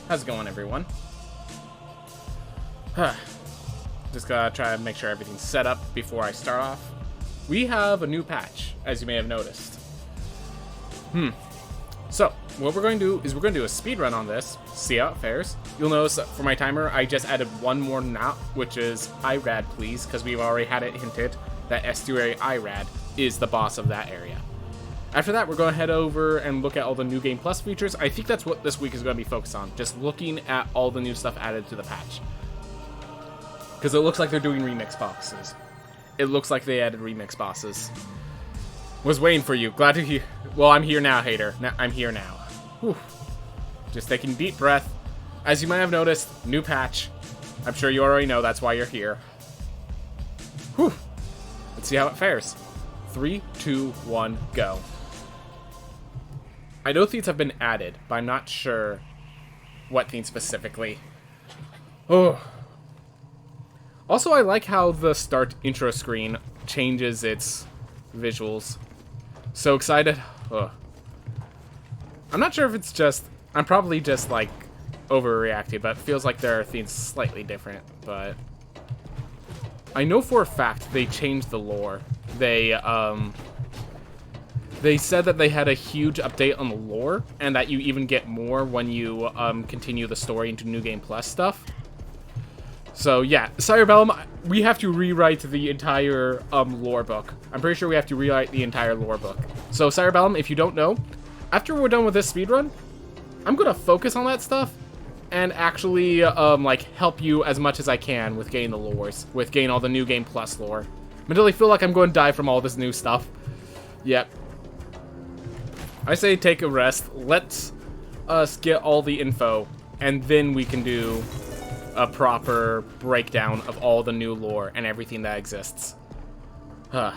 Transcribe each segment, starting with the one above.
How's it going, everyone? Just gotta try to make sure everything's set up before I start off. We have a new patch, as you may have noticed. So, what we're going to do is we're going to do a speed run on this, see how it fares. You'll notice that for my timer, I just added one more knot, which is IRAD, please, because we've already had it hinted that Estuary IRAD is the boss of that area. After that, we're going to head over and look at all the new Game Plus features. I think that's what this week is going to be focused on, just looking at all the new stuff added to the patch. Because it looks like they're doing remix bosses. It looks like they added remix bosses. Was waiting for you. Glad to hear. Well, I'm here now, hater. I'm here now. Whew. Just taking a deep breath. As you might have noticed, new patch. I'm sure you already know that's why you're here. Whew. Let's see how it fares. 3, 2, 1, go. I know things have been added, but I'm not sure what things specifically. Oh. Also, I like how the start intro screen changes its visuals. So excited. Ugh. I'm not sure if it's just... I'm probably just, like, overreacting, but it feels like there are things slightly different, but... I know for a fact they changed the lore. They said that they had a huge update on the lore, and that you even get more when you continue the story into New Game Plus stuff. So yeah, Cerebellum, we have to rewrite the entire lore book. I'm pretty sure we have to rewrite the entire lore book. So Cerebellum, if you don't know, after we're done with this speedrun, I'm gonna focus on that stuff and actually like help you as much as I can with getting the lores, with getting all the New Game Plus lore. Until I feel like I'm going to die from all this new stuff. Yep. I say take a rest. Let's us get all the info, and then we can do a proper breakdown of all the new lore and everything that exists. Huh.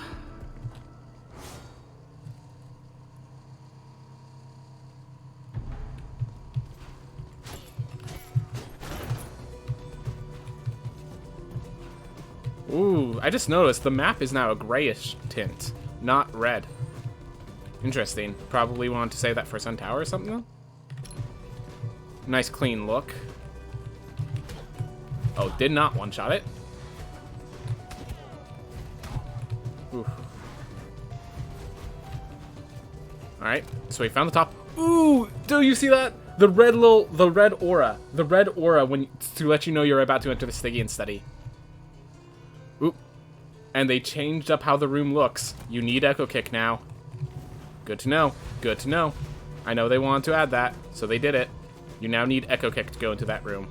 Ooh, I just noticed the map is now a grayish tint, not red. Interesting. Probably want to save that for Sun Tower or something, though? Nice clean look. Oh, did not one-shot it. Oof. Alright, so we found the top. Ooh, do you see that? The red aura. The red aura when to let you know you're about to enter the Stygian study. Oop. And they changed up how the room looks. You need Echo Kick now. Good to know. Good to know. I know they wanted to add that, so they did it. You now need Echo Kick to go into that room.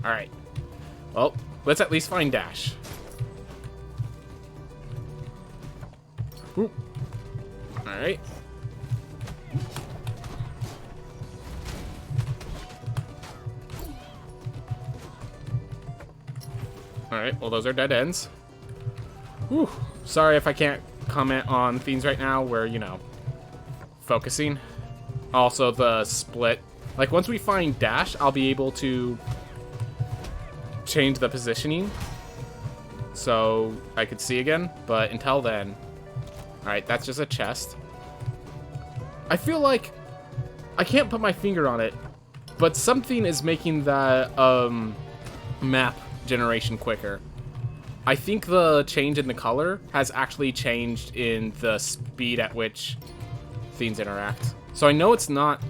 Alright. Well, let's at least find Dash. Oop. Alright. Alright, well those are dead ends. Whew. Sorry if I can't comment on things right now where, you know, focusing. Also the split. Like once we find Dash, I'll be able to change the positioning so I could see again, but until then. Alright, that's just a chest. I feel like I can't put my finger on it, but something is making the map generation quicker. I think the change in the color has actually changed in the speed at which things interact. So I know it's not...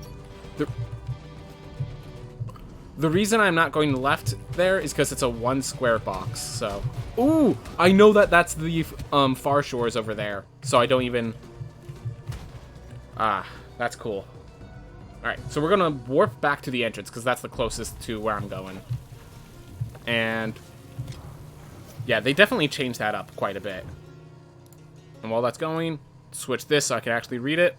The reason I'm not going left there is because it's a 1 square box, so... Ooh! I know that that's the far shores over there, so I don't even... Ah, that's cool. Alright, so we're gonna warp back to the entrance, because that's the closest to where I'm going. And... yeah, they definitely changed that up quite a bit. And while that's going, switch this so I can actually read it.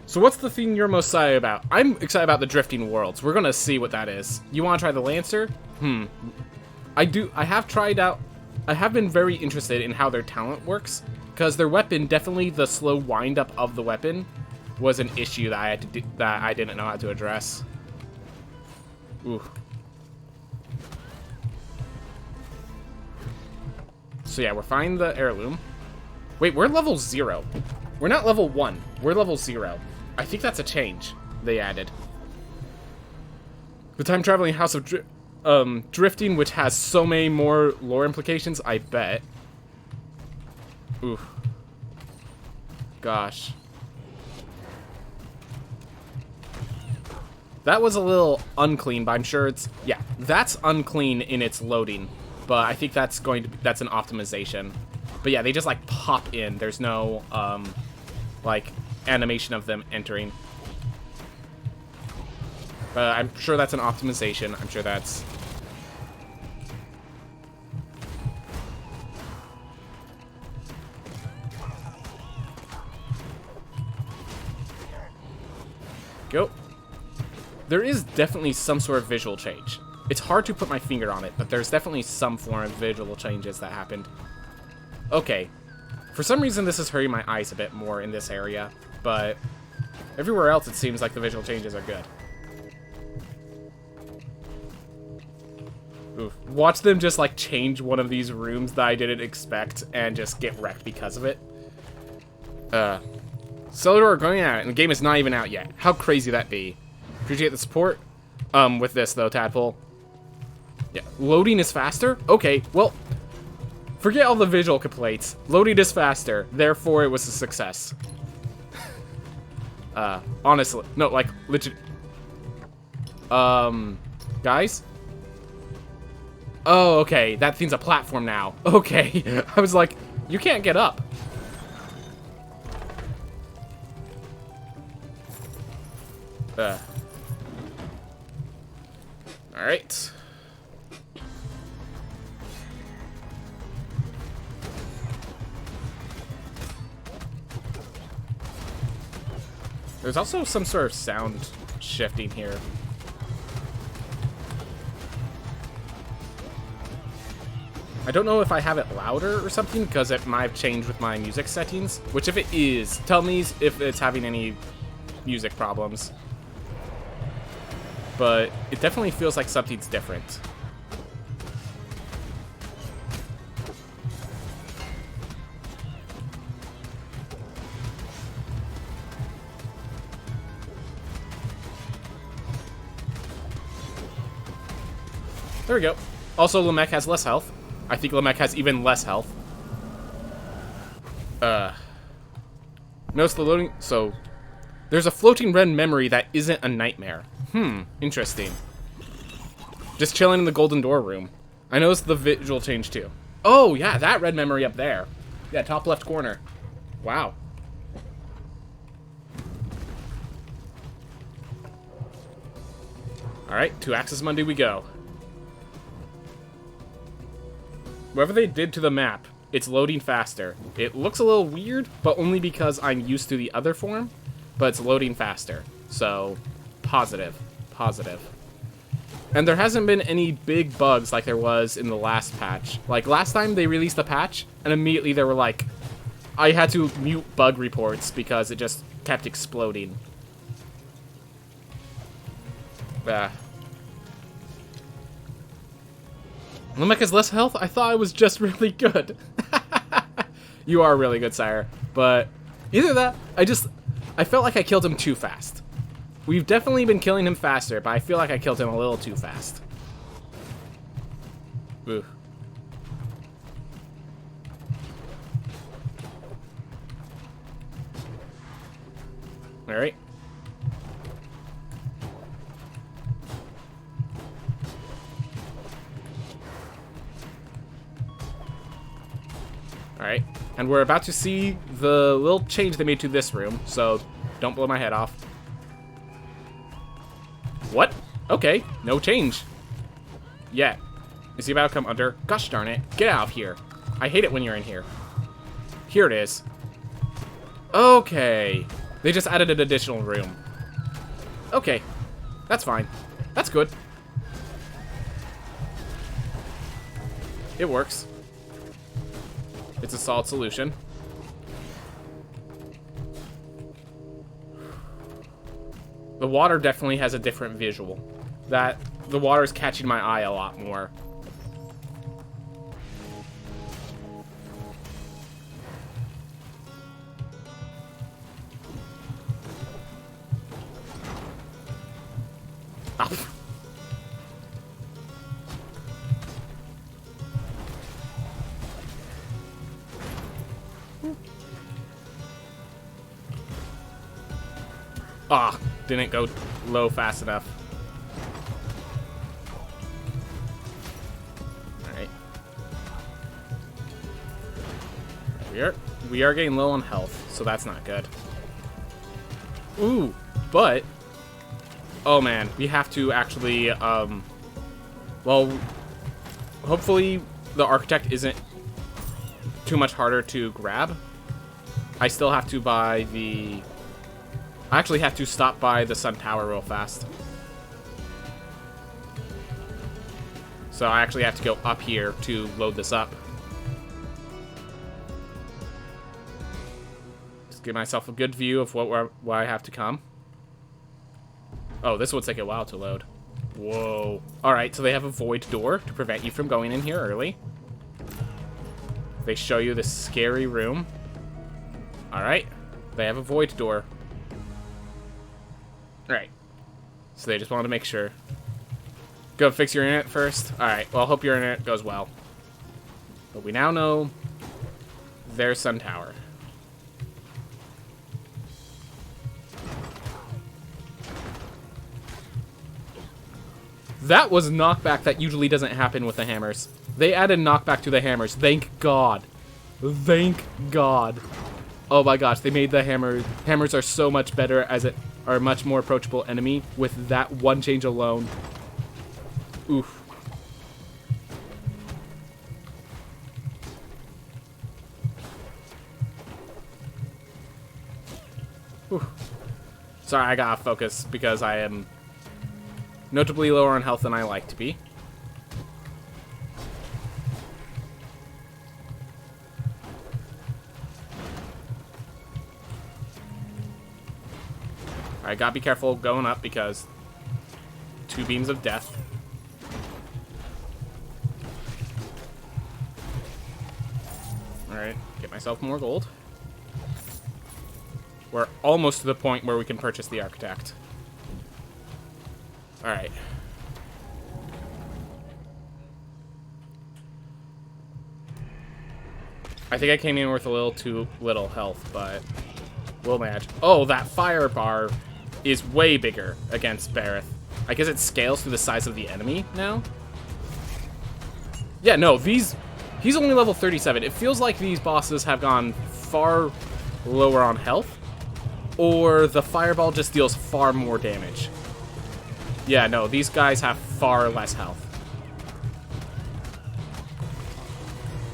So what's the thing you're most excited about? I'm excited about the Drifting Worlds. We're gonna see what that is. You wanna try the Lancer? I have been very interested in how their talent works, because their weapon, definitely the slow wind up of the weapon, was an issue that I had to that I didn't know how to address. Ooh. So yeah, we're finding the heirloom. Wait, we're level 0. We're not level 1. We're level 0. I think that's a change they added. The time traveling House of Drifting, which has so many more lore implications, I bet. Oof. Gosh. That was a little unclean, but I'm sure it's... Yeah, that's unclean in its loading. But I think that's going to be... That's an optimization. But yeah, they just, like, pop in. There's no, like, animation of them entering. But I'm sure that's an optimization. I'm sure that's... Go. There is definitely some sort of visual change. It's hard to put my finger on it, but there's definitely some form of visual changes that happened. Okay. For some reason, this is hurting my eyes a bit more in this area, but everywhere else it seems like the visual changes are good. Oof. Watch them just, like, change one of these rooms that I didn't expect and just get wrecked because of it. Cellular are going out, and the game is not even out yet. How crazy that be? Appreciate the support. With this, though, Tadpole. Yeah, loading is faster? Okay, well, forget all the visual complaints. Loading is faster, therefore it was a success. Honestly. No, like, legit. Guys? Oh, okay, that thing's a platform now. Okay, I was like, you can't get up. Alright. There's also some sort of sound shifting here. I don't know if I have it louder or something, because it might have changed with my music settings. Which, if it is, tell me if it's having any music problems. But it definitely feels like something's different. There we go. Also, Lamech has less health. I think Lamech has even less health. Notice the loading. So, there's a floating red memory that isn't a nightmare. Interesting. Just chilling in the golden door room. I noticed the visual change too. Oh, yeah, that red memory up there. Yeah, top left corner. Wow. Alright, to Axis Monday we go. Whatever they did to the map, it's loading faster. It looks a little weird, but only because I'm used to the other form, but it's loading faster. So, positive. Positive. And there hasn't been any big bugs like there was in the last patch. Like, last time they released the patch, and immediately they were like, I had to mute bug reports because it just kept exploding. Lamech has less health? I thought I was just really good. You are really good, sire. But either that, I felt like I killed him too fast. We've definitely been killing him faster, but I feel like I killed him a little too fast. Ooh. Alright. Alright, and we're about to see the little change they made to this room, so don't blow my head off. What? Okay, no change. Yeah. Is he about to come under? Gosh darn it. Get out of here. I hate it when you're in here. Here it is. Okay. They just added an additional room. Okay. That's fine. That's good. It works. It's a solid solution. The water definitely has a different visual. The water is catching my eye a lot more. Ah, didn't go low fast enough. Alright. We are getting low on health, so that's not good. Ooh, but... Oh man, we have to actually, well, hopefully the Architect isn't too much harder to grab. I still have to buy the... I actually have to stop by the Sun Tower real fast. So I actually have to go up here to load this up. Just give myself a good view of what I have to come. Oh, this will take a while to load. Whoa. Alright, so they have a void door to prevent you from going in here early. They show you this scary room. Alright, they have a void door. Alright, so they just wanted to make sure. Go fix your internet first. Alright, well, I hope your internet goes well. But we now know there's Sun Tower. That was knockback that usually doesn't happen with the hammers. They added knockback to the hammers. Thank God. Thank God. Oh my gosh, they made the hammers. Hammers are so much better as it are a much more approachable enemy with that one change alone. Oof. Whew. Sorry, I gotta focus because I am notably lower on health than I like to be. Alright, gotta be careful going up because 2 beams of death. Alright, get myself more gold. We're almost to the point where we can purchase the Architect. Alright. I think I came in with a little too little health, but we'll manage. Oh, that fire bar is way bigger against Bareth. I guess it scales to the size of the enemy now. Yeah, no, he's only level 37. It feels like these bosses have gone far lower on health, or the fireball just deals far more damage. Yeah, no, these guys have far less health.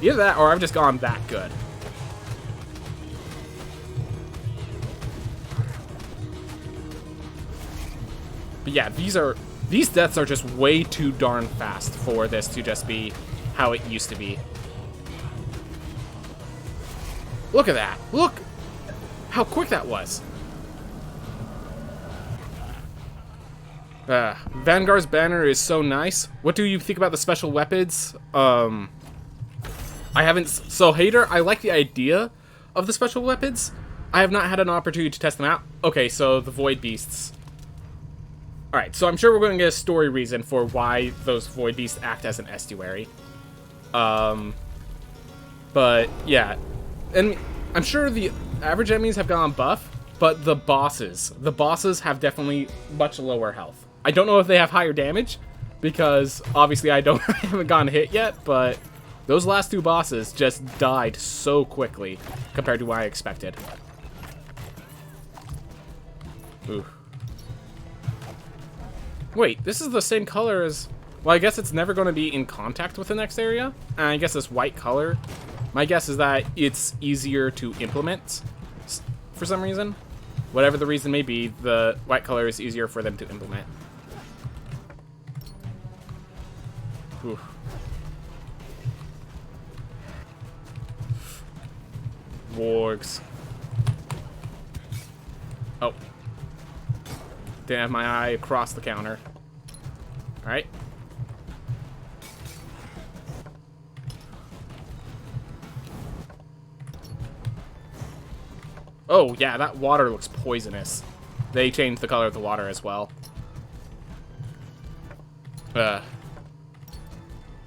Either that, or I've just gone that good. But yeah, these deaths are just way too darn fast for this to just be how it used to be. Look at that. Look how quick that was. Vanguard's banner is so nice. What do you think about the special weapons? I haven't... So, Hater, I like the idea of the special weapons. I have not had an opportunity to test them out. Okay, so the Void Beasts. Alright, so I'm sure we're going to get a story reason for why those Void Beasts act as an estuary. But, yeah. And I'm sure the average enemies have gone buff, but the bosses have definitely much lower health. I don't know if they have higher damage, because obviously I haven't gotten hit yet, but those last 2 bosses just died so quickly compared to what I expected. Ooh. Wait, this is the same color as... Well, I guess it's never going to be in contact with the next area. And I guess this white color, my guess is that it's easier to implement for some reason. Whatever the reason may be, the white color is easier for them to implement. Whew. Wargs. Oh. Didn't have my eye across the counter. Alright. Oh, yeah, that water looks poisonous. They changed the color of the water as well.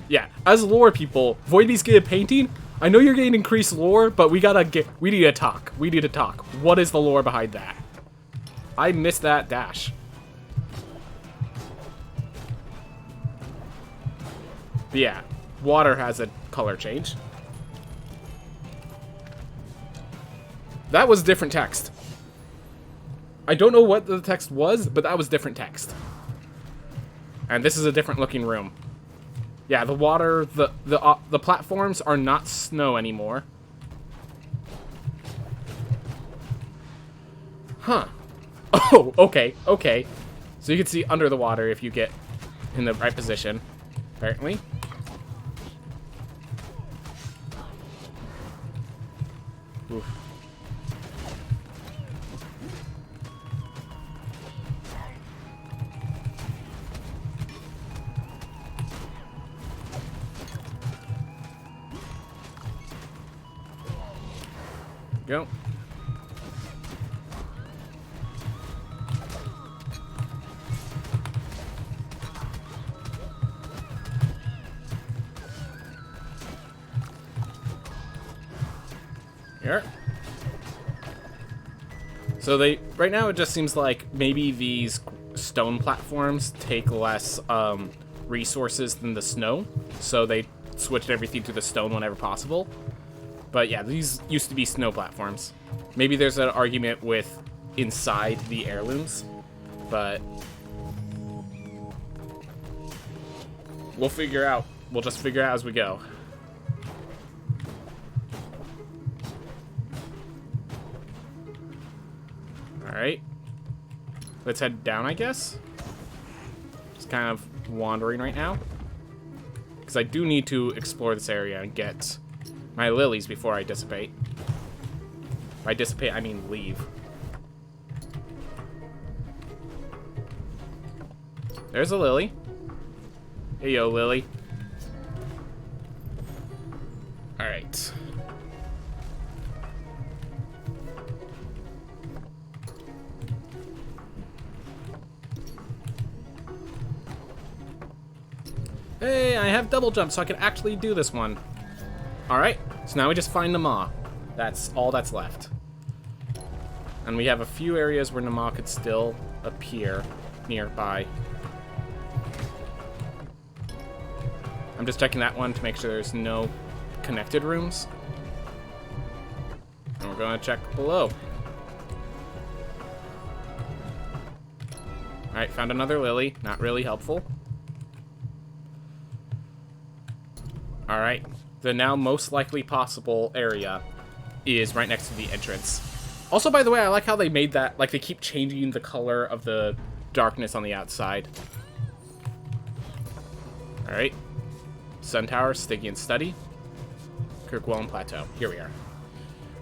Yeah, as lore people, Void Beast get a painting. I know you're getting increased lore, but we need to talk. We need to talk. What is the lore behind that? I missed that dash. But yeah, water has a color change. That was different text. I don't know what the text was, but that was different text. And this is a different looking room. Yeah, the water, the platforms are not snow anymore. Huh. Oh, okay, okay. So you can see under the water if you get in the right position, apparently. Oof. Go. Here. So right now it just seems like maybe these stone platforms take less resources than the snow, so they switched everything to the stone whenever possible. But yeah, these used to be snow platforms. Maybe there's an argument with inside the heirlooms, but we'll figure out. We'll just figure out as we go. Alright. Let's head down, I guess. Just kind of wandering right now. Because I do need to explore this area and get my lilies before I dissipate. By dissipate, I mean leave. There's a lily. Hey, yo, lily. Alright. Hey, I have double jump, so I can actually do this one. Alright, so now we just find Nama. That's all that's left. And we have a few areas where Nama could still appear nearby. I'm just checking that one to make sure there's no connected rooms. And we're going to check below. Alright, found another lily. Not really helpful. Alright, the now most likely possible area is right next to the entrance. Also, by the way, I like how they made that, like, they keep changing the color of the darkness on the outside. Alright. Sun Tower, Stygian Study. Kirkwellen Plateau. Here we are.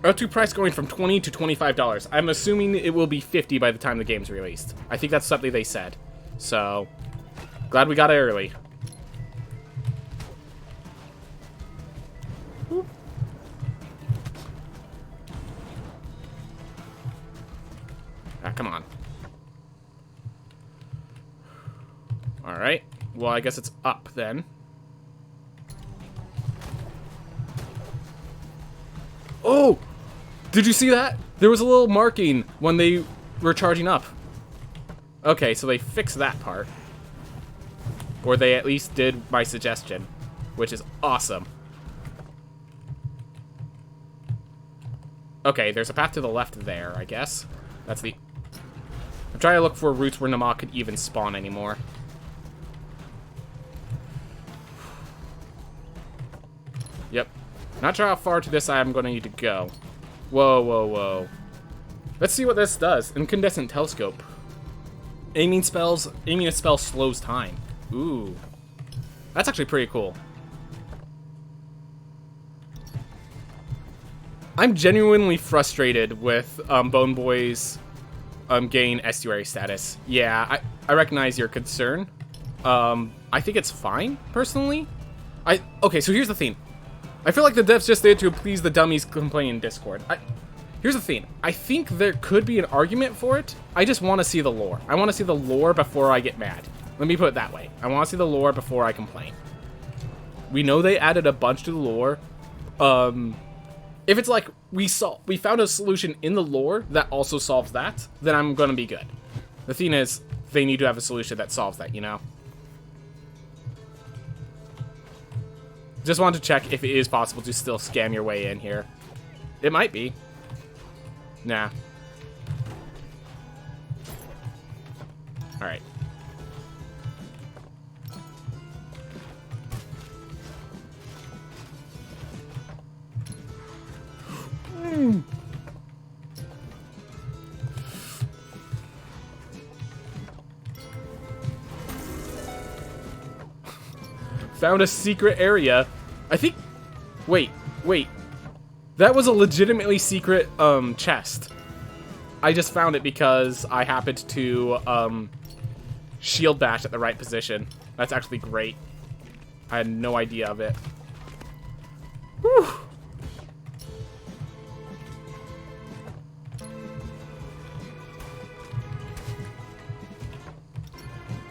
O2 price going from $20 to $25. I'm assuming it will be $50 by the time the game's released. I think that's something they said. So, glad we got it early. Ah, come on. Alright. Well, I guess it's up then. Oh! Did you see that? There was a little marking when they were charging up. Okay, so they fixed that part. Or they at least did my suggestion, which is awesome. Okay, there's a path to the left there, I guess. That's the... I'm trying to look for routes where Nama could even spawn anymore. Yep. Not sure how far to this side I'm going to need to go. Whoa, whoa, whoa. Let's see what this does. Incandescent telescope. Aiming a spell slows time. Ooh. That's actually pretty cool. I'm genuinely frustrated with Bone Boy's gain estuary status. Yeah, I recognize your concern. I think it's fine, personally. Okay, so here's the thing. I feel like the devs just did to please the dummies complaining in Discord. Here's the thing. I think there could be an argument for it. I just want to see the lore. I want to see the lore before I get mad. Let me put it that way. I want to see the lore before I complain. We know they added a bunch to the lore. If it's like we found a solution in the lore that also solves that, then I'm gonna be good. The thing is, they need to have a solution that solves that, you know? Just wanted to check if it is possible to still scam your way in here. It might be. Nah. Alright. Found a secret area. I think... Wait. That was a legitimately secret, chest. I just found it because I happened to, shield bash at the right position. That's actually great. I had no idea of it. Whew.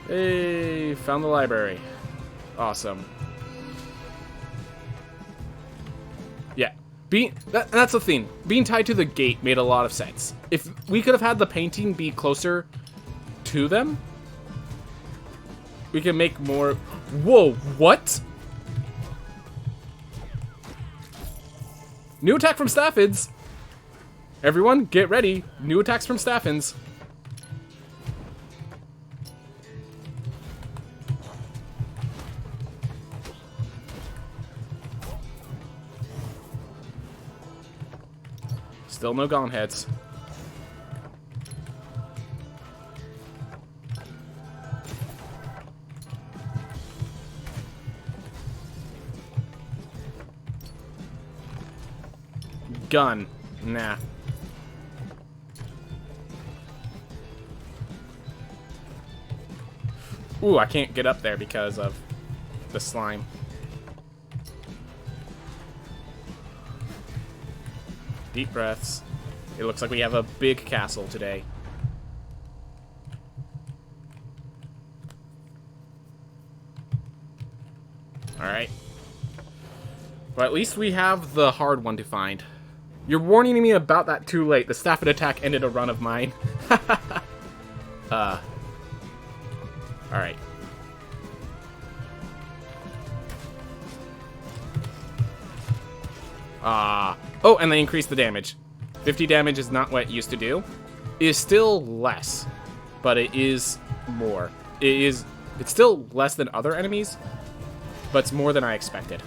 Hey, found the library. Awesome. Yeah. That's the thing. Being tied to the gate made a lot of sense. If we could have had the painting be closer to them, we can make more... Whoa, what? New attack from Staffids. Everyone, get ready. New attacks from Staffids. Still no gone heads. Gun. Nah. Ooh, I can't get up there because of the slime. Deep breaths. It looks like we have a big castle today. Alright. Well, at least we have the hard one to find. You're warning me about that too late. The Stafford attack ended a run of mine. Alright. Oh, and they increased the damage. 50 damage is not what it used to do. It is still less, but it is more. It's still less than other enemies, but it's more than I expected.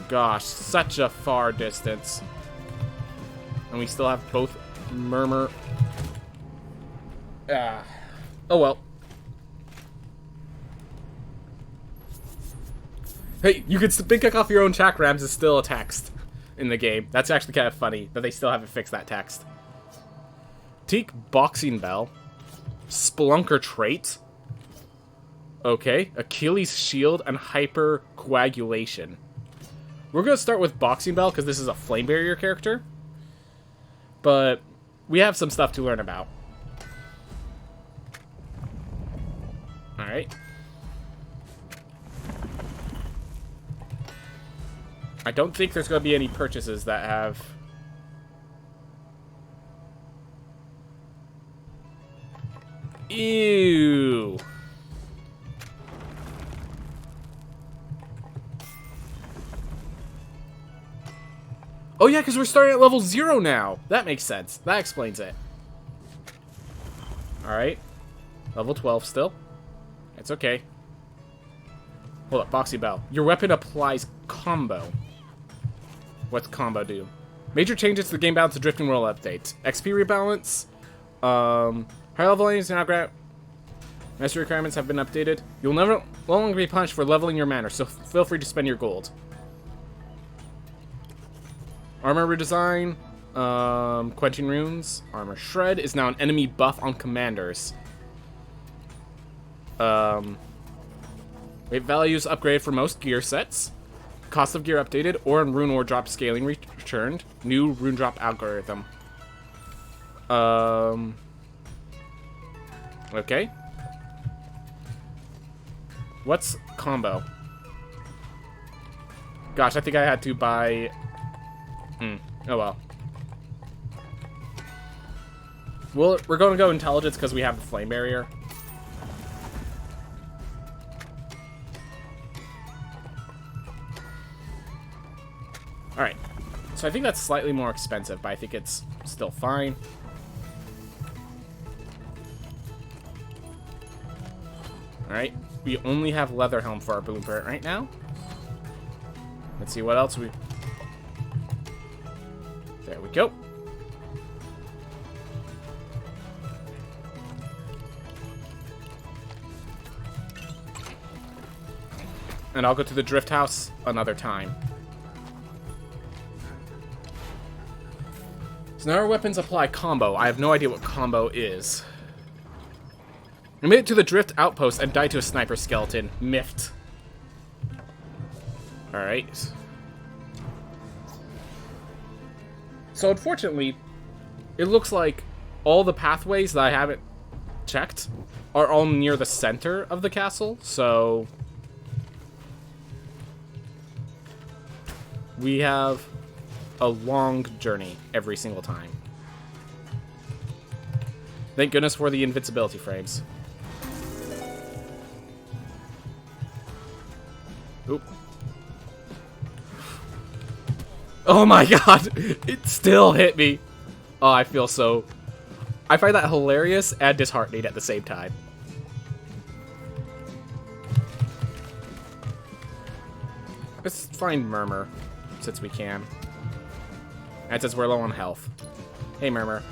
Gosh, such a far distance. And we still have both Murmur. Oh well. Hey, you can pick off your own chakrams is still a text in the game. That's actually kind of funny that they still haven't fixed that text. Teak Boxing Bell. Spelunker trait. Okay. Achilles Shield and Hyper Coagulation. We're going to start with Boxing Bell because this is a Flame Barrier character. But we have some stuff to learn about. Alright. I don't think there's going to be any purchases that have... Ew. Oh yeah, because we're starting at level 0 now. That makes sense. That explains it. Alright. Level 12 still. It's okay. Hold up, Boxy Bell. Your weapon applies combo. What's combo do? Major changes to the game balance of Drifting World updates. XP rebalance. High level enemies now grant. Mastery requirements have been updated. You'll no longer be punished for leveling your mana, so feel free to spend your gold. Armor redesign. Quenching runes. Armor shred is now an enemy buff on commanders. Weight values upgraded for most gear sets. Cost of gear updated. Ore and rune ore drop scaling returned. New rune drop algorithm. Okay. What's combo? Gosh, I think I had to buy... Oh well. Well, we're going to go intelligence because we have the flame barrier. Alright. So I think that's slightly more expensive, but I think it's still fine. Alright. We only have leather helm for our boom turret right now. Let's see what else we... There we go. And I'll go to the drift house another time. So now our weapons apply combo. I have no idea what combo is. I made it to the drift outpost and died to a sniper skeleton. Miffed. Alright. So unfortunately, it looks like all the pathways that I haven't checked are all near the center of the castle, so... we have a long journey every single time. Thank goodness for the invincibility frames. Oop. Oh my god! It still hit me! Oh, I feel so... I find that hilarious and disheartening at the same time. Let's find Murmur, since we can. And since we're low on health. Hey, Murmur.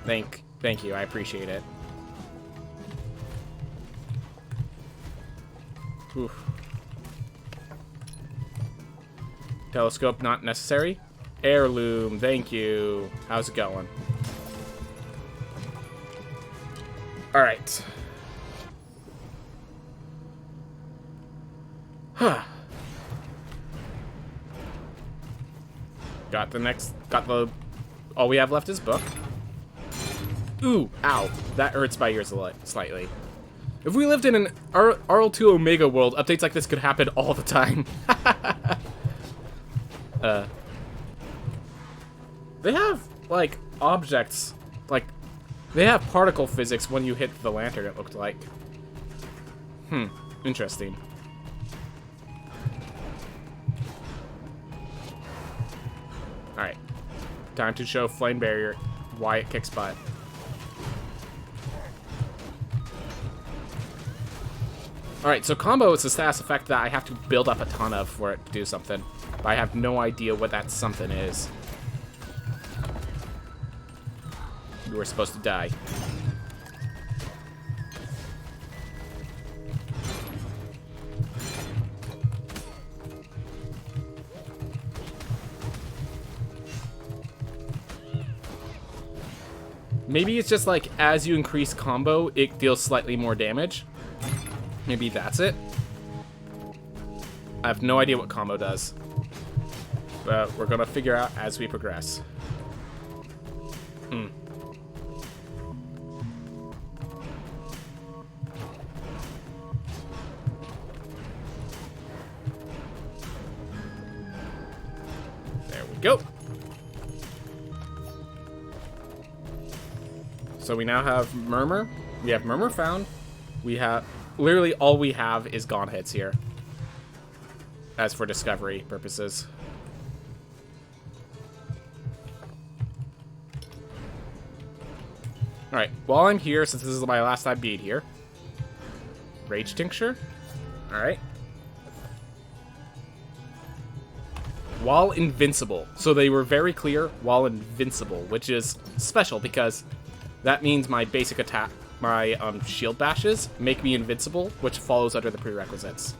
Thank you, I appreciate it. Oof. Telescope not necessary. Heirloom, thank you. How's it going? Alright. Huh. Got the... all we have left is book. Ooh, ow. That hurts my ears slightly. If we lived in an RL2 Omega world, updates like this could happen all the time. They have, like, objects. Like, they have particle physics when you hit the lantern, it looked like. Interesting. Alright. Time to show Flame Barrier why it kicks butt. Alright, so combo is a status effect that I have to build up a ton of for it to do something. But I have no idea what that something is. You were supposed to die. Maybe it's just like, as you increase combo, it deals slightly more damage. Maybe that's it. I have no idea what combo does. But we're gonna figure out as we progress. There we go. So we now have Murmur. We have Murmur found. We have... literally all we have is gone hits here. As for discovery purposes. Alright, while I'm here, since this is my last time being here. Rage Tincture. Alright. While invincible. So they were very clear, while invincible, which is special because that means my basic attack, my shield bashes, make me invincible, which follows under the prerequisites.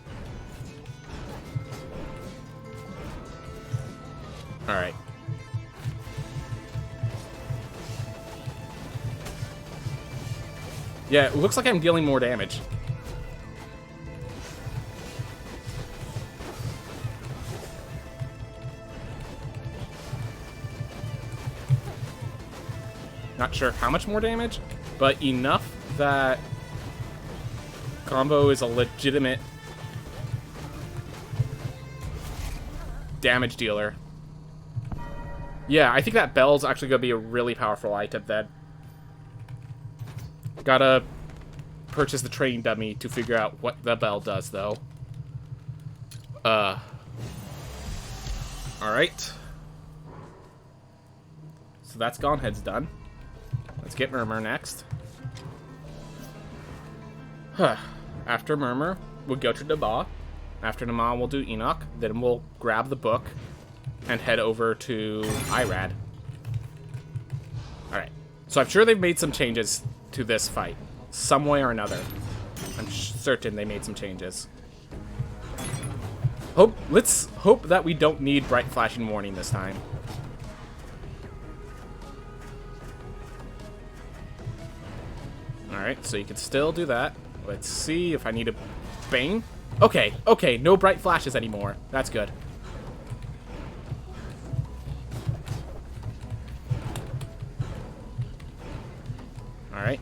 Alright. Yeah, it looks like I'm dealing more damage. Not sure how much more damage, but enough that combo is a legitimate damage dealer. Yeah, I think that bell's actually going to be a really powerful item then. Gotta purchase the training dummy to figure out what the bell does, though. Alright. So that's Gonhead's done. Let's get Murmur next. After Murmur, we'll go to Nama. After Nama, we'll do Enoch. Then we'll grab the book and head over to Irad. Alright. So I'm sure they've made some changes to this fight. Some way or another. I'm certain they made some changes. Let's hope that we don't need bright flashing warning this time. Alright, so you can still do that. Let's see if I need a bang. Okay, okay, no bright flashes anymore. That's good. Alright.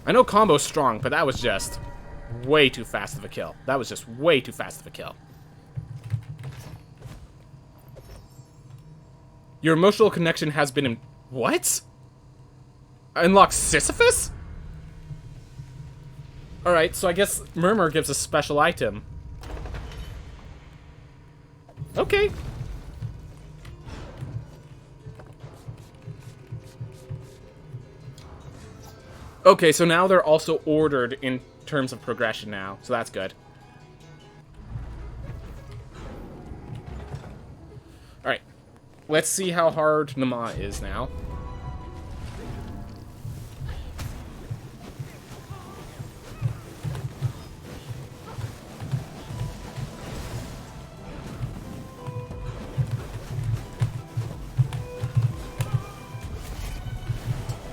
I know combo's strong, but that was just way too fast of a kill. That was just way too fast of a kill. Your emotional connection has been what? Unlock Sisyphus? Alright, so I guess Murmur gives a special item. Okay. Okay, so now they're also ordered in terms of progression now, so that's good. Alright, let's see how hard Nama is now.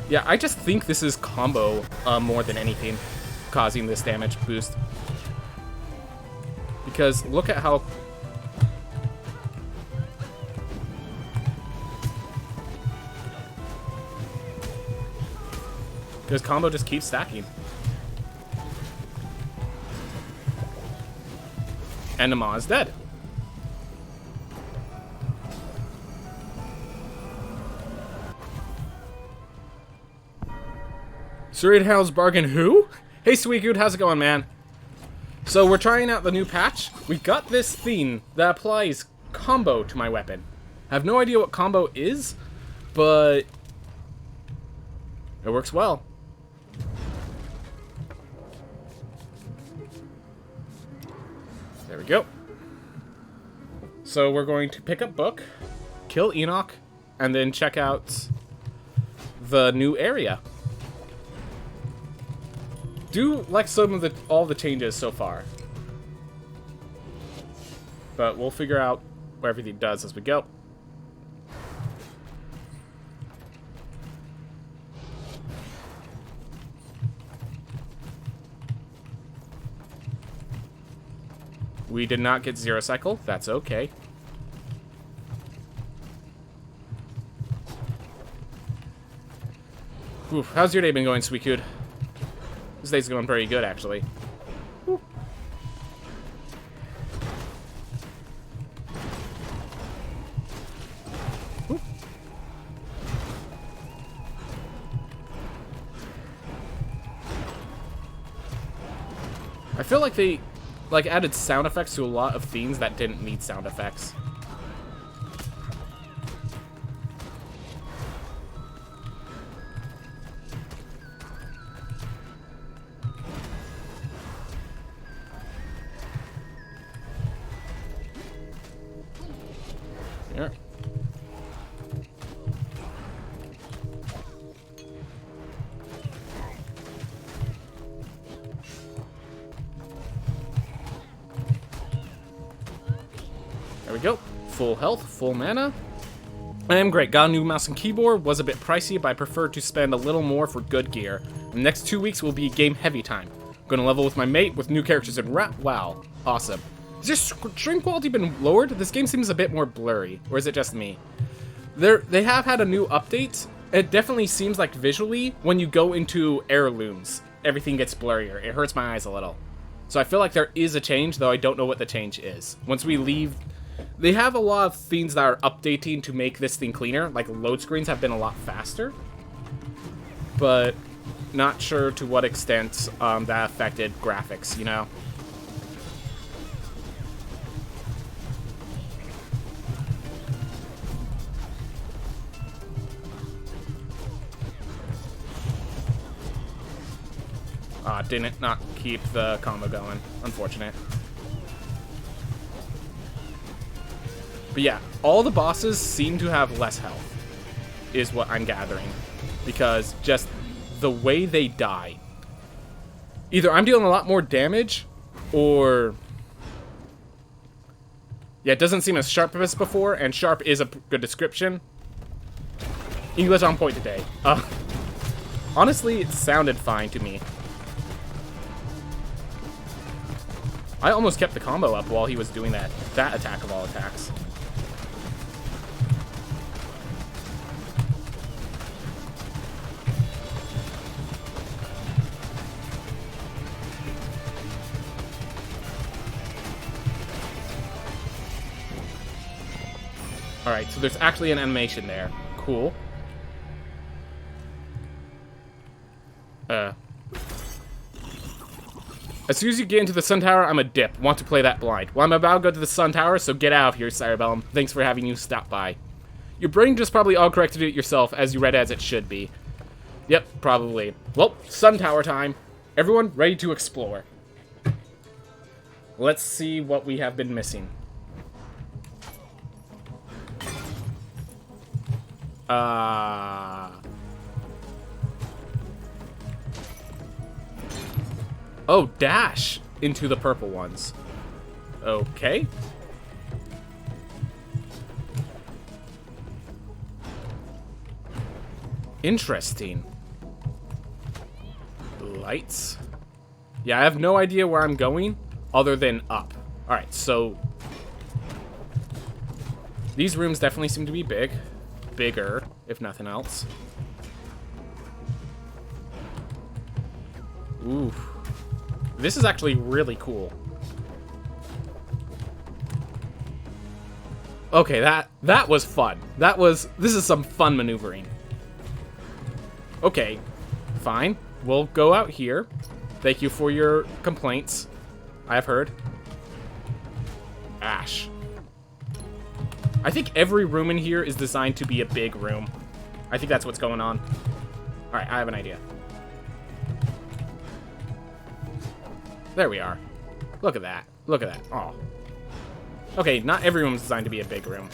Yeah, I just think this is combo more than anything causing this damage boost. Because look at how... Because combo just keeps stacking. And Nama is dead. Serried Hound's Bargain who? Hey Sweetgood, how's it going, man? So we're trying out the new patch. We got this theme that applies combo to my weapon. I have no idea what combo is, but it works well. There we go. So we're going to pick up book, kill Enoch, and then check out the new area. Do like some of all the changes so far, but we'll figure out what everything does as we go. We did not get zero cycle. That's okay. Oof, how's your day been going, Sweetgood? This day's going pretty good, actually. Woo. Woo. I feel like they added sound effects to a lot of themes that didn't need sound effects. Here. There we go. Full health, full mana. I am great. Got a new mouse and keyboard. Was a bit pricey, but I prefer to spend a little more for good gear. The next 2 weeks will be game heavy time. Gonna level with my mate with new characters in rap. Wow. Awesome. Has your stream quality been lowered? This game seems a bit more blurry. Or is it just me? They have had a new update It definitely seems like visually, when you go into heirlooms, everything gets blurrier. It hurts my eyes a little. So I feel like there is a change, though I don't know what the change is. Once we leave, they have a lot of things that are updating to make this thing cleaner. Like load screens have been a lot faster, but not sure to what extent that affected graphics, you know? Didn't not keep the combo going. Unfortunate. But yeah, all the bosses seem to have less health, is what I'm gathering. Because just the way they die. Either I'm dealing a lot more damage, or... yeah, it doesn't seem as sharp as before, and sharp is a good description. English on point today. Honestly, it sounded fine to me. I almost kept the combo up while he was doing that attack of all attacks. Alright, so there's actually an animation there. Cool. As soon as you get into the Sun Tower, I'm a dip. Want to play that blind. Well, I'm about to go to the Sun Tower, so get out of here, Cerebellum. Thanks for having you stop by. Your brain just probably all-corrected it yourself, as you read as it should be. Yep, probably. Well, Sun Tower time. Everyone ready to explore. Let's see what we have been missing. Oh, dash into the purple ones. Okay. Interesting. Lights. Yeah, I have no idea where I'm going other than up. Alright, so... these rooms definitely seem to be big. Bigger, if nothing else. Ooh. This is actually really cool. Okay, that was fun. This is some fun maneuvering. Okay, fine. We'll go out here. Thank you for your complaints. I have heard. Ash. I think every room in here is designed to be a big room. I think that's what's going on. Alright, I have an idea. There we are. Look at that. Look at that. Oh. Okay, not every room is designed to be a big room.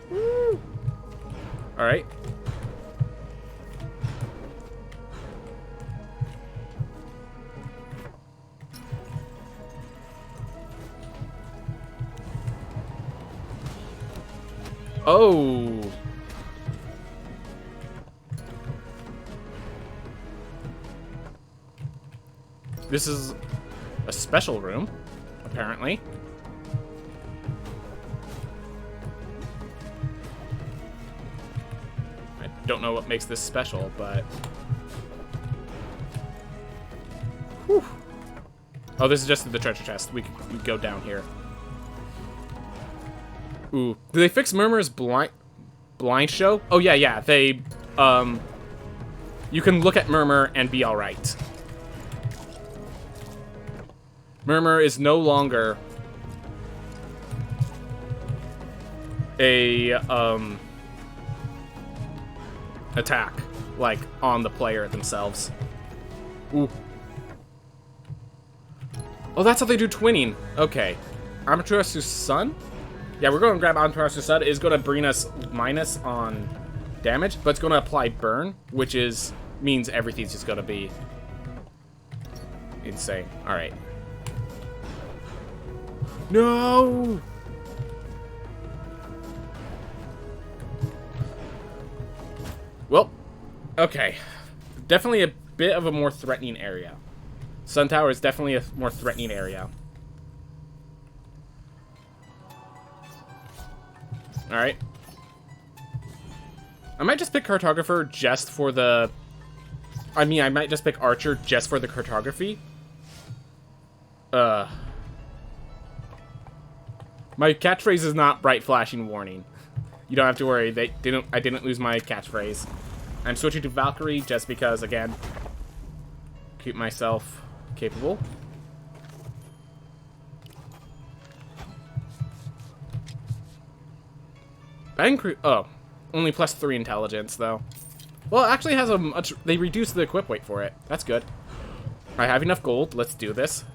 Woo! Alright. Oh. This is a special room, apparently. I don't know what makes this special, but... whew. Oh, this is just the treasure chest. We go down here. Ooh. Did they fix Murmur's blind show? Oh, yeah. They, you can look at Murmur and be alright. Murmur is no longer a, attack, like, on the player themselves. Ooh. Oh, that's how they do twinning. Okay. Amaterasu's Sun? Yeah, we're going to grab Amaterasu's Sun. It's going to bring us minus on damage, but it's going to apply burn, which means everything's just going to be insane. Alright. No! Well, okay. Definitely a bit of a more threatening area. Sun Tower is definitely a more threatening area. Alright. I might just pick cartographer just for the... I mean, I might just pick archer just for the cartography. My catchphrase is not bright flashing warning. You don't have to worry. I didn't lose my catchphrase. I'm switching to Valkyrie just because, again, keep myself capable. Oh, only +3 intelligence though. Well, it actually has a much. They reduced the equip weight for it. That's good. I have enough gold. Let's do this.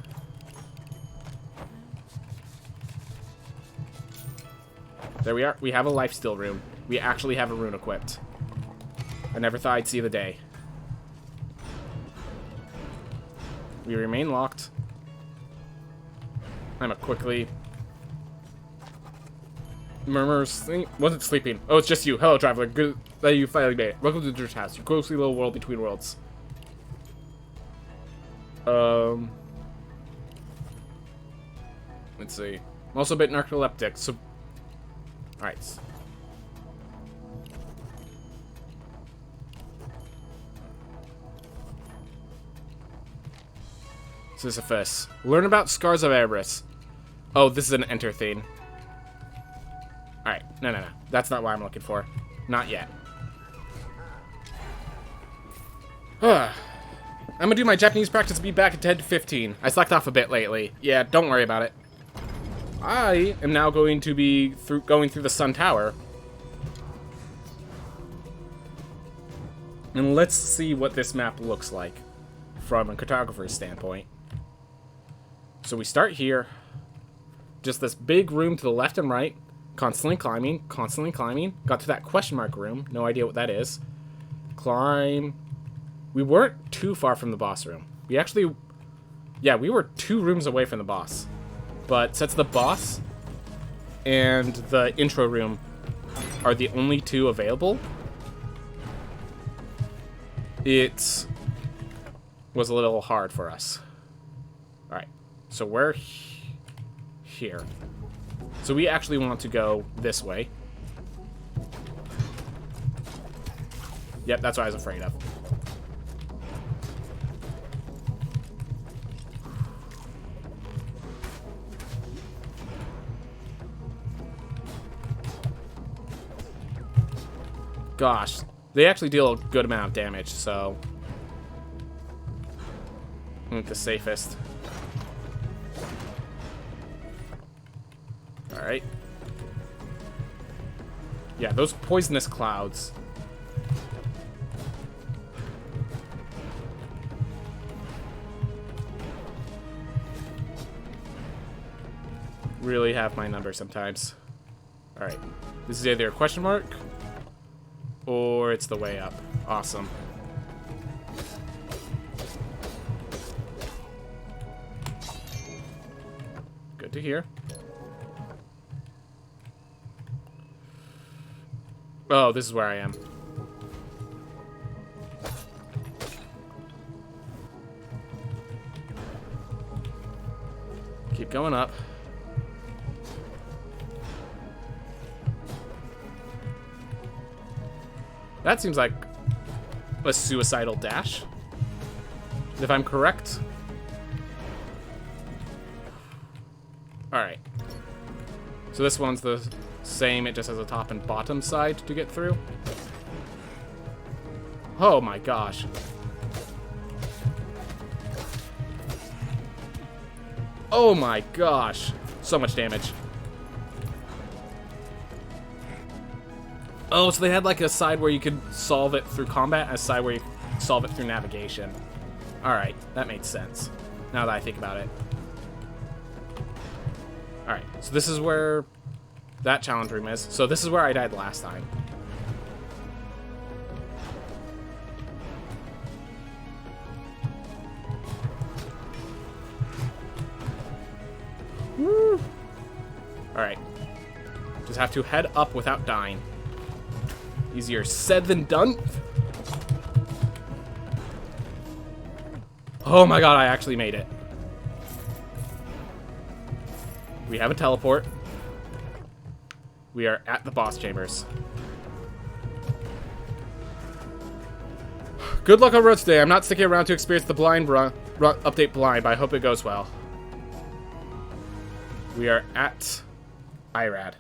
There we are. We have a lifesteal rune. We actually have a rune equipped. I never thought I'd see the day. We remain locked. I'm a quickly... Murmurs... Wasn't sleeping. Oh, it's just you. Hello, traveler. Good that you finally made it. Welcome to the Church House. Your ghostly little world between worlds. Let's see. I'm also a bit narcoleptic, so... Alright. Sisyphus. Learn about Scars of Erebus. Oh, this is an enter thing. Alright. No. That's not what I'm looking for. Not yet. I'm gonna do my Japanese practice and be back at 10 to 15. I slacked off a bit lately. Yeah, don't worry about it. I am now going to be going through the Sun Tower. And let's see what this map looks like from a cartographer's standpoint. So we start here. Just this big room to the left and right. Constantly climbing, constantly climbing. Got to that question mark room. No idea what that is. Climb. We weren't too far from the boss room. We actually... Yeah, we were 2 rooms away from the boss. But since the boss and the intro room are the only 2 available, it was a little hard for us. Alright, so we're here. So we actually want to go this way. Yep, that's what I was afraid of. Gosh, they actually deal a good amount of damage, so... I think the safest. Alright. Yeah, those poisonous clouds. Really have my number sometimes. Alright. This is either a question mark... or it's the way up. Awesome. Good to hear. Oh, this is where I am. Keep going up. That seems like a suicidal dash, if I'm correct. Alright. So this one's the same, it just has a top and bottom side to get through. Oh my gosh. Oh my gosh. So much damage. Oh, so they had like a side where you could solve it through combat and a side where you solve it through navigation. Alright, that makes sense. Now that I think about it. Alright, so this is where that challenge room is. So this is where I died last time. Woo! Alright. Just have to head up without dying. Easier said than done. Oh my god, I actually made it. We have a teleport. We are at the boss chambers. Good luck on road today. I'm not sticking around to experience the blind run update blind, but I hope it goes well. We are at Irad.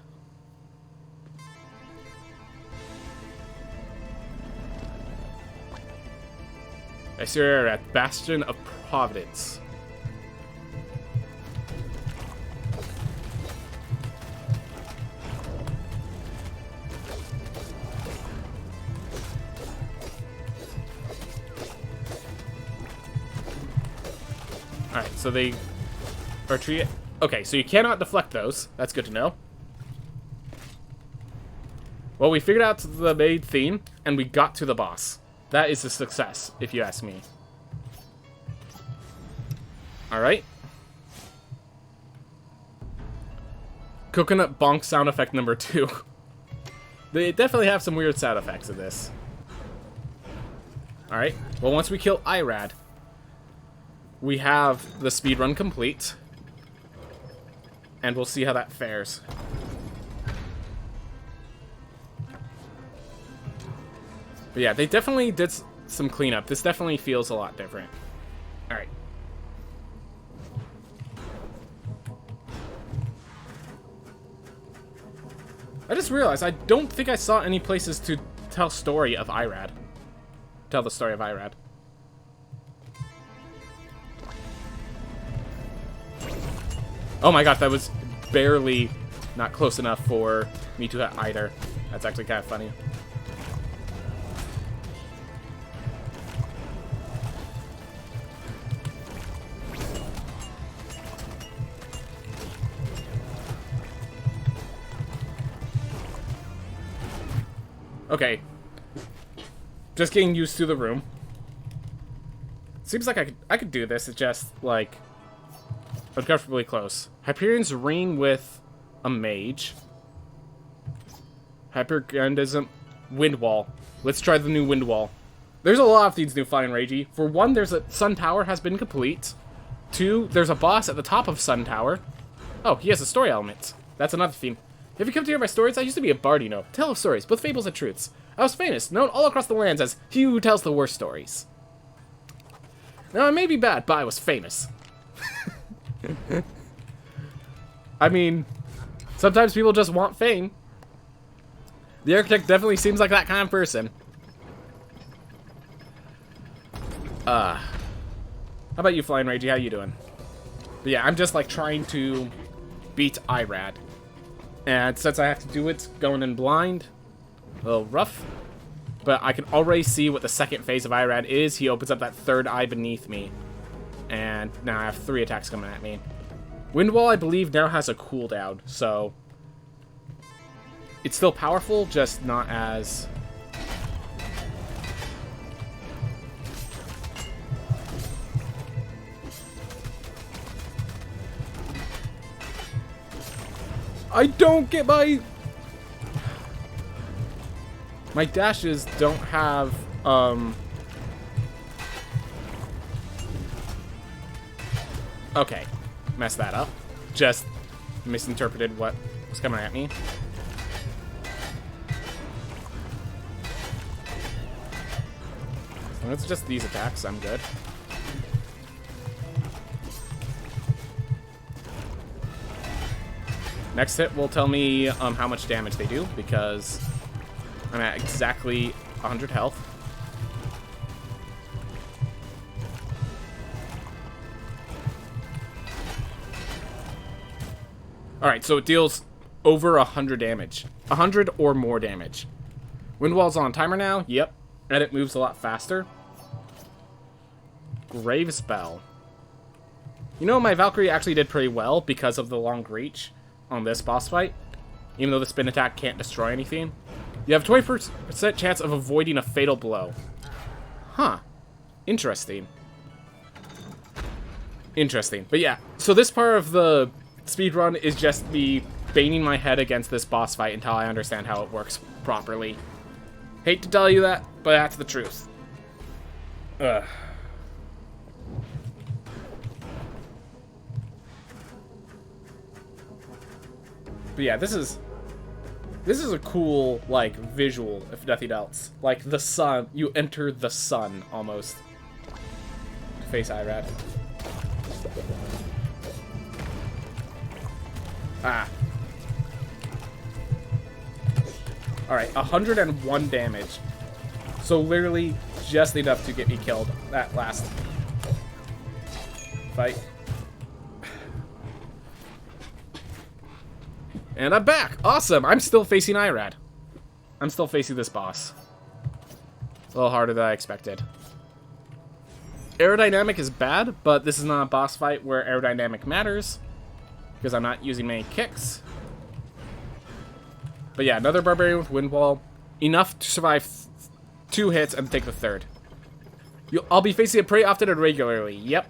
I see we're at Bastion of Providence. Alright, so they retreat. Okay, so you cannot deflect those. That's good to know. Well, we figured out the main theme, and we got to the boss. That is a success, if you ask me. Alright. Coconut bonk sound effect number 2. They definitely have some weird sound effects in this. Alright, well, once we kill Irad, we have the speedrun complete. And we'll see how that fares. But yeah, they definitely did some cleanup. This definitely feels a lot different. Alright. I just realized I don't think I saw any places to tell story of Irad. Tell the story of Irad. Oh my gosh, that was barely not close enough for me to hit either. That's actually kind of funny. Okay. Just getting used to the room. Seems like I could do this. It's just, like, uncomfortably close. Hyperion's ring with a mage. Hypergandism. Wind wall. Let's try the new wind wall. There's a lot of these new Flying Ragey. For one, there's a Sun Tower has been complete. 2, there's a boss at the top of Sun Tower. Oh, he has a story element. That's another theme. Have you come to hear my stories? I used to be a bard, you know. Tell of stories, both fables and truths. I was famous, known all across the lands as he who tells the worst stories. Now, I may be bad, but I was famous. I mean, sometimes people just want fame. The architect definitely seems like that kind of person. How about you, Flying Ragey? How you doing? But yeah, I'm just like trying to beat Irad. And since I have to do it going in blind, a little rough. But I can already see what the second phase of Irad is. He opens up that third eye beneath me. And now I have 3 attacks coming at me. Windwall, I believe, now has a cooldown, so it's still powerful, just not as... I don't get my... My dashes don't have, Okay, messed that up. Just misinterpreted what was coming at me. So it's just these attacks, I'm good. Next hit will tell me how much damage they do, because I'm at exactly 100 health. Alright, so it deals over 100 damage. 100 or more damage. Windwall's on timer now. Yep. And it moves a lot faster. Grave Spell. You know, my Valkyrie actually did pretty well because of the long reach on this boss fight. Even though the spin attack can't destroy anything. You have a 20% chance of avoiding a fatal blow. Huh. Interesting. Interesting. But yeah, so this part of the speedrun is just me banging my head against this boss fight until I understand how it works properly. Hate to tell you that, but that's the truth. Ugh. But yeah, this is This is a cool, like, visual, if nothing else. Like, the sun. You enter the sun, almost. Face Irad. Ah. Alright, 101 damage. So literally just enough to get me killed that last fight. And I'm back! Awesome! I'm still facing Irad. I'm still facing this boss. It's a little harder than I expected. Aerodynamic is bad, but this is not a boss fight where aerodynamic matters, because I'm not using many kicks. But yeah, another Barbarian with Wind Wall. Enough to survive 2 hits and take the 3rd. I'll be facing it pretty often and regularly. Yep.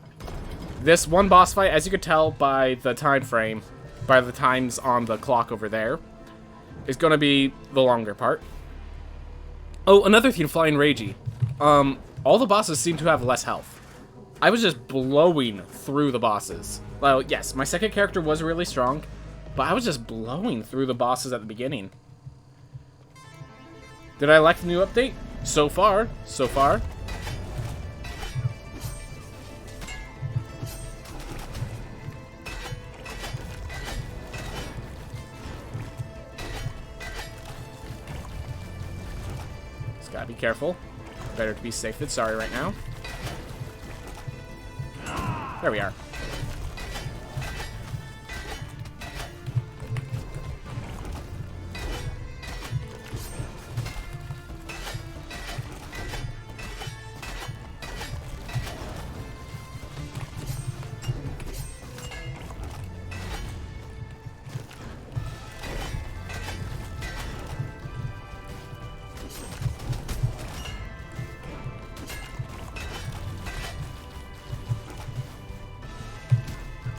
This one boss fight, as you could tell by the time frame, by the times on the clock over there, is going to be the longer part. Oh, another thing, Flying Ragey. All the bosses seem to have less health. I was just blowing through the bosses. Well, yes, my second character was really strong, but I was just blowing through the bosses at the beginning. Did I like the new update? So far. So far. Just gotta be careful. Better to be safe than sorry right now. There we are.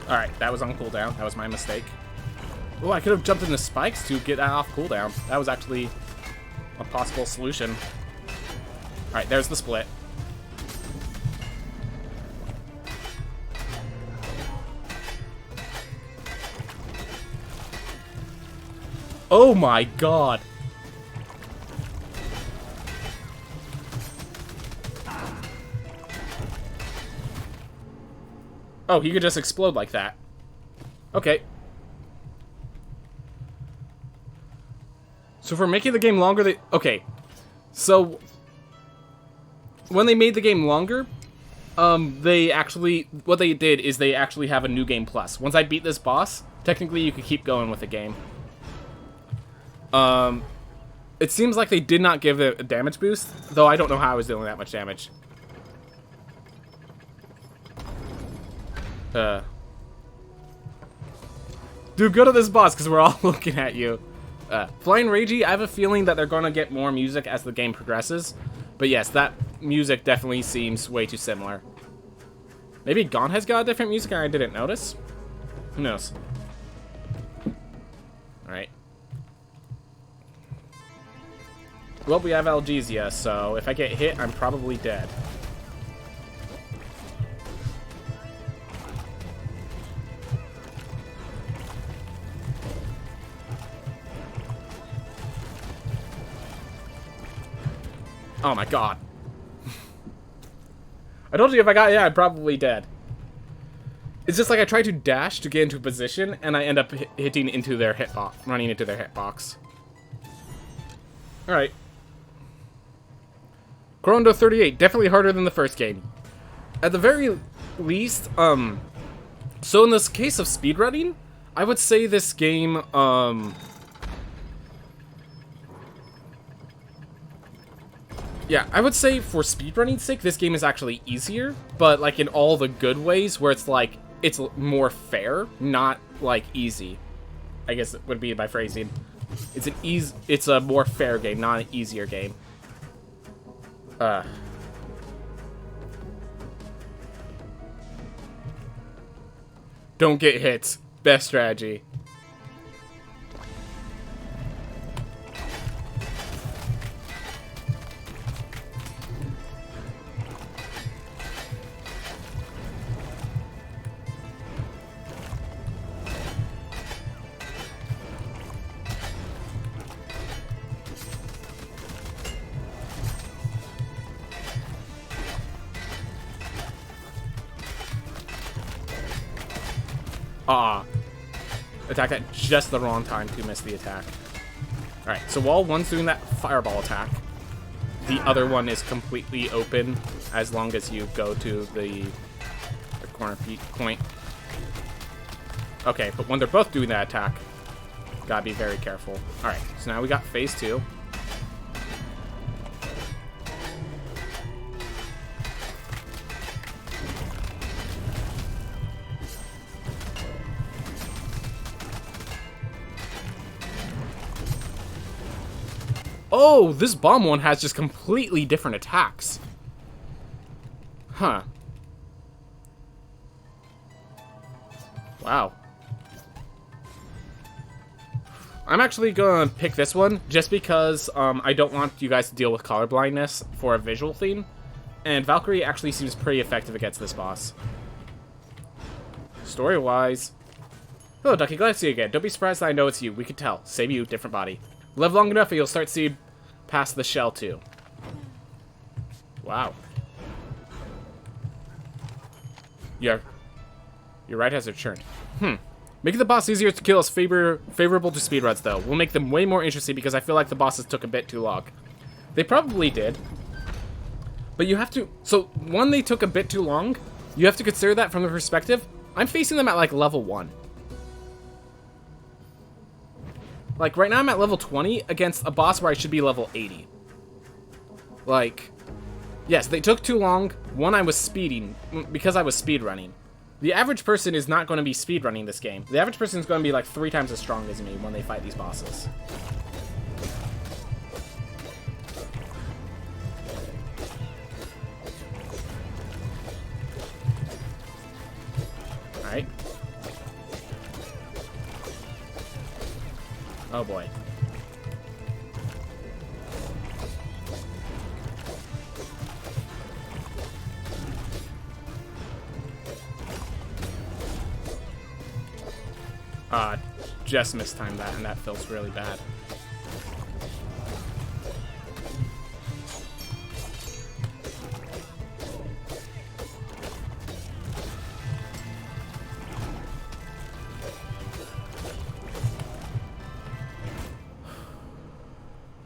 Alright, that was on cooldown. That was my mistake. Oh, I could have jumped in the spikes to get that off cooldown. That was actually a possible solution. Alright, there's the split. Oh my god! Oh, he could just explode like that. Okay. So for making the game longer, okay. So when they made the game longer, they actually, what they did is they actually have a new game plus. Once I beat this boss, technically you could keep going with the game. It seems like they did not give it a damage boost, though I don't know how I was dealing that much damage. Dude, go to this boss, because we're all looking at you. Flying Ragey, I have a feeling that they're going to get more music as the game progresses. But yes, that music definitely seems way too similar. Maybe Gaunt has got a different music and I didn't notice? Who knows? Alright. Well, we have Algesia, so if I get hit, I'm probably dead. Oh my god. I told you if I got hit, I'm probably dead. It's just like I try to dash to get into position, and I end up hitting into their hitbox, running into their hitbox. Alright. Corondo 38, definitely harder than the first game. At the very least, so in this case of speedrunning, I would say this game, yeah, I would say for speedrunning's sake, this game is actually easier, but like in all the good ways where it's like, it's more fair, not like easy. I guess it would be my phrasing. It's a more fair game, not an easier game. Don't get hit. Best strategy. Ah. Attacked at just the wrong time to miss the attack. Alright, so while one's doing that fireball attack, the other one is completely open as long as you go to the corner point. Okay, but when they're both doing that attack, gotta be very careful. Alright, so now we got phase 2. Oh, this bomb one has just completely different attacks. Huh. Wow. I'm actually gonna pick this one just because I don't want you guys to deal with color blindness for a visual theme, and Valkyrie actually seems pretty effective against this boss. Story-wise, hello, Ducky, glad to see you again. Don't be surprised that I know it's you. We could tell. Same you, different body. Live long enough and you'll start to see past the shell too. Wow. Yeah. Your right has returned. Making the boss easier to kill is favorable to speedruns, though. We'll make them way more interesting because I feel like the bosses took a bit too long. They probably did. But you have to... So, one, they took a bit too long. You have to consider that from the perspective. I'm facing them at, like, level 1. Like, right now I'm at level 20 against a boss where I should be level 80. Like, yes, they took too long. One, I was speeding, because I was speedrunning. The average person is not going to be speedrunning this game. The average person is going to be like 3 times as strong as me when they fight these bosses. Alright. Oh boy. Just mistimed that, and that feels really bad.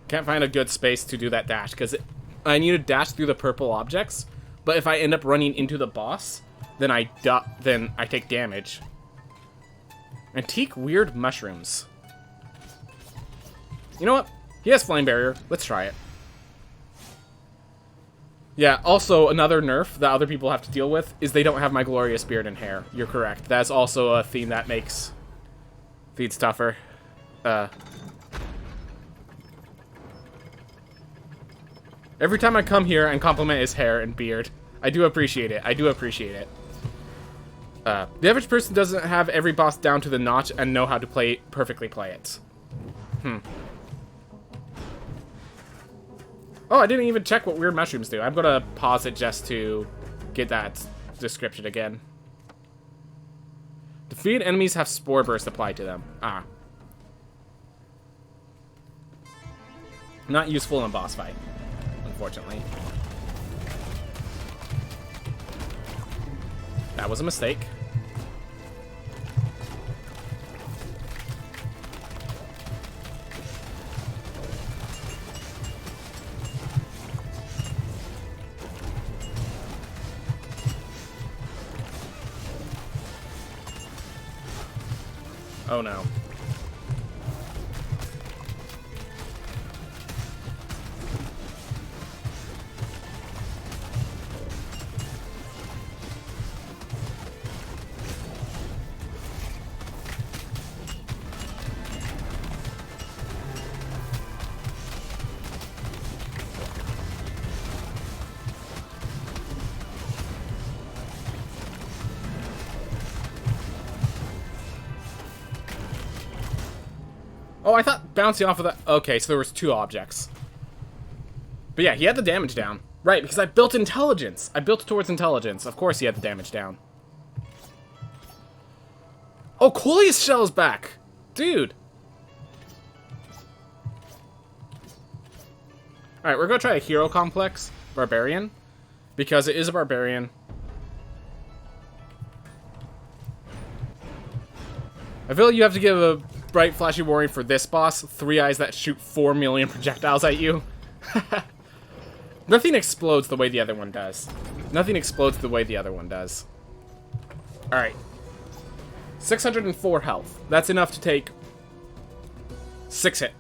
Can't find a good space to do that dash, because I need to dash through the purple objects, but if I end up running into the boss, then I take damage. Antique weird mushrooms. You know what? He has flame barrier. Let's try it. Yeah, also another nerf that other people have to deal with is they don't have my glorious beard and hair. You're correct. That's also a theme that makes feeds tougher. Every time I come here and compliment his hair and beard, I do appreciate it. I do appreciate it. The average person doesn't have every boss down to the notch and know how to perfectly play it. Oh, I didn't even check what weird mushrooms do. I'm gonna pause it just to get that description again. Defeated enemies have spore burst applied to them. Ah. Not useful in a boss fight, unfortunately. That was a mistake. Oh no. Oh, I thought bouncing off of that... Okay, so there was 2 objects. But yeah, he had the damage down. Right, because I built intelligence. I built towards intelligence. Of course he had the damage down. Oh, Coolius Shell is back. Dude. Alright, we're going to try a Hero Complex Barbarian. Because it is a Barbarian. I feel like you have to give a bright, flashy warning for this boss. 3 eyes that shoot 4 million projectiles at you. Nothing explodes the way the other one does. Nothing explodes the way the other one does. Alright. 604 health. That's enough to take 6 hits.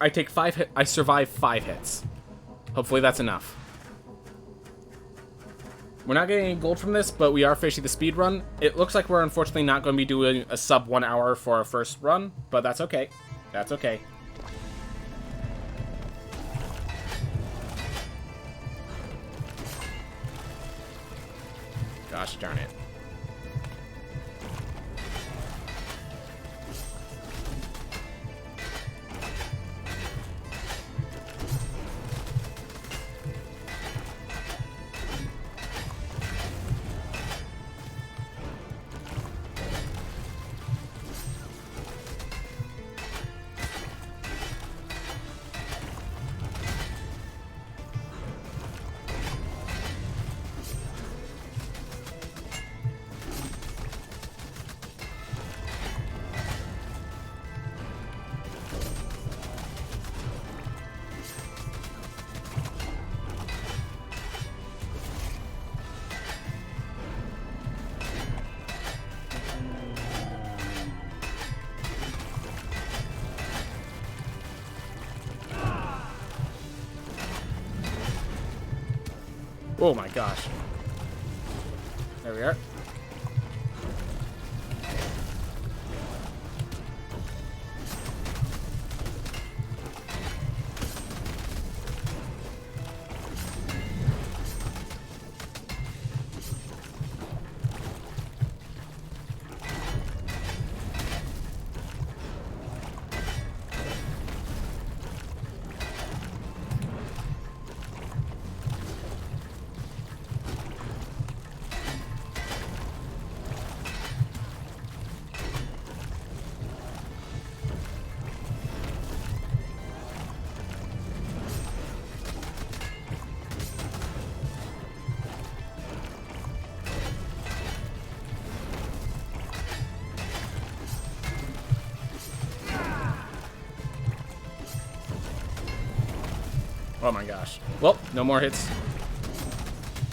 I take 5 hits. I survive 5 hits. Hopefully that's enough. We're not getting any gold from this, but we are finishing the speed run. It looks like we're unfortunately not going to be doing a sub 1 hour for our first run, but that's okay. That's okay. Gosh darn it. Oh my gosh. There we are. Oh my gosh. Well, no more hits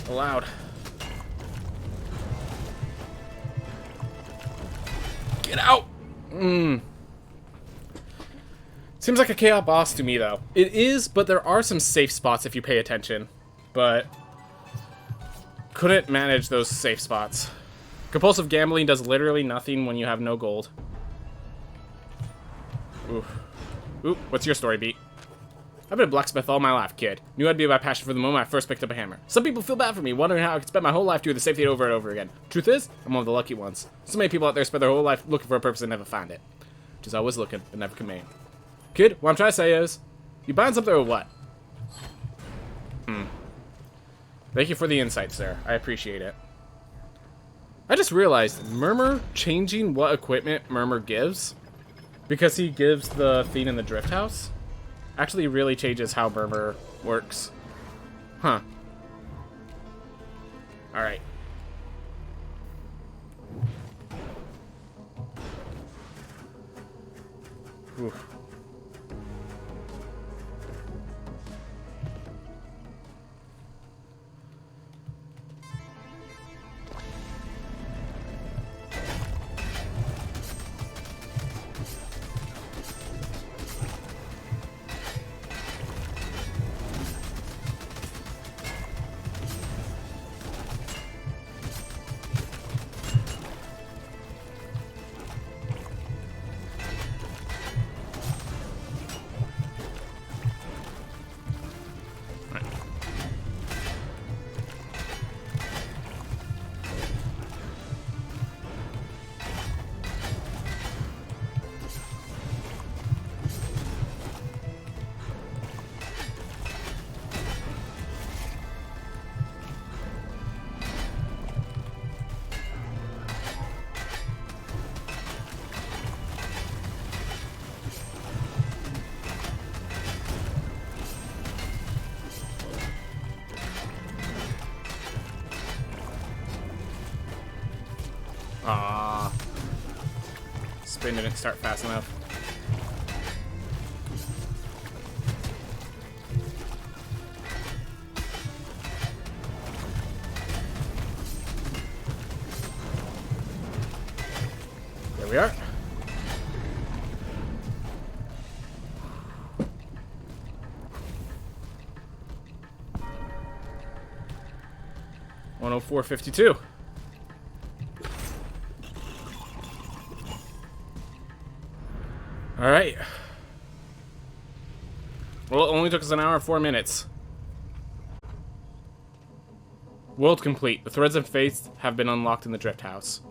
allowed. Get out! Seems like a chaos boss to me, though. It is, but there are some safe spots if you pay attention. But couldn't manage those safe spots. Compulsive gambling does literally nothing when you have no gold. Oof. Oop, what's your story, Beat? I've been a blacksmith all my life, kid. Knew I'd be my passion for the moment I first picked up a hammer. Some people feel bad for me, wondering how I could spend my whole life doing the same thing over and over again. Truth is, I'm one of the lucky ones. So many people out there spend their whole life looking for a purpose and never find it. Just always looking, but never can make. Kid, what I'm trying to say is, you buying something or what? Thank you for the insight, sir. I appreciate it. I just realized, Murmur changing what equipment Murmur gives, because he gives the thing in the drift house, actually really changes how Murmur works. Huh. Alright. Oof. spin didn't start fast enough. There we are. $104.52. All right. Well, it only took us an hour and 4 minutes. World complete. The threads of faith have been unlocked in the Drift House.